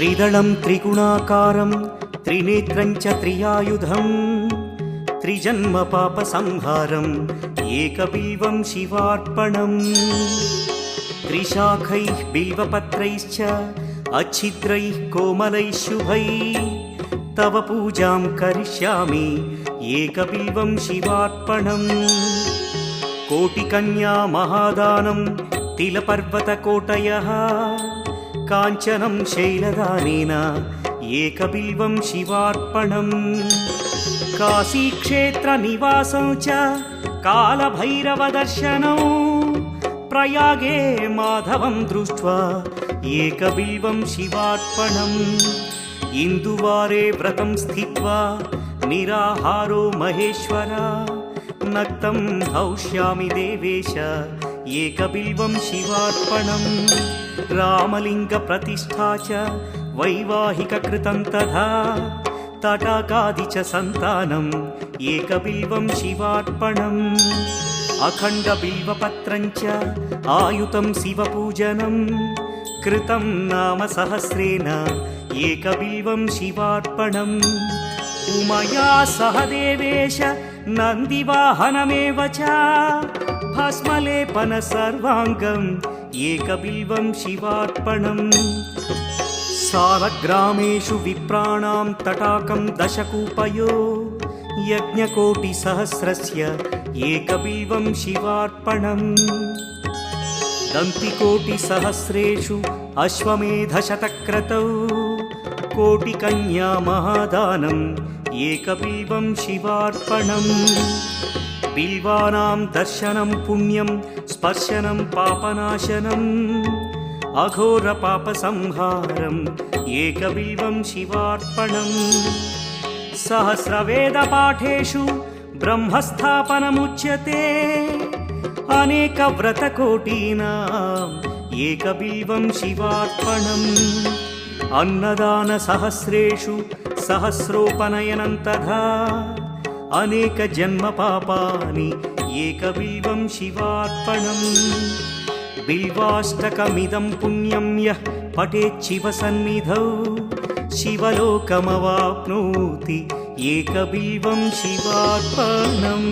त्रिदलं त्रिगुणाकारं त्रिनेत्रं च त्रियायुधं त्रिजन्म पापसंहारम् एकबिल्वं शिवार्पणम् त्रिशाखैः बिल्वपत्रैश्च अच्छिद्रैः कोमलैः शुभैः तव पूजां करिष्यामि एकबिल्वं शिवार्पणम् कोटिकन्या महादानं तिलपर्वतकोटयः काञ्चनं शैलदानेन एकबिल्वं शिवार्पणम् काशीक्षेत्रनिवासं च कालभैरवदर्शनं प्रयागे माधवं दृष्ट्वा एकबिल्वं शिवार्पणम् इन्दुवारे व्रतं स्थित्वा निराहारो महेश्वर नक्तं हौष्यामि देवेश एकबिल्वं शिवार्पणम् रामलिङ्गप्रतिष्ठा च वैवाहिककृतं तथा तटाकादि च सन्तानम् एकबिल्वं शिवार्पणम् अखण्डबिल्वपत्रं च आयुतं शिवपूजनं कृतं नाम सहस्रेण एकबिल्वं शिवार्पणम् उमया सह देवेश नन्दिवाहनमेव च भस्मलेपन सर्वाङ्गम् एकबिल्वं शिवार्पणम् सालग्रामेषु विप्राणां तटाकं दशकूपयो यज्ञकोटिसहस्रस्य एकबिल्वं शिवार्पणम् दन्तिकोटिसहस्रेषु अश्वमेधशतक्रतौ कोटिकन्या महादानम् एकबिल्वं शिवार्पणम् बिल्वानां दर्शनं पुण्यं स्पर्शनं पापनाशनम् अघोरपापसंहारम् एकबिल्वं शिवार्पणम् सहस्रवेदपाठेषु ब्रह्मस्थापनमुच्यते अनेकव्रतकोटीनाम् एकबिल्वं शिवार्पणम् अन्नदानसहस्रेषु सहस्रोपनयनं तथा अनेकजन्मपापानि एकबिल्वं शिवार्पणम् बिल्वाष्टकमिदं पुण्यं यः पठेत् शिवसन्निधौ शिवलोकमवाप्नोति एकबिल्वं शिवार्पणम्।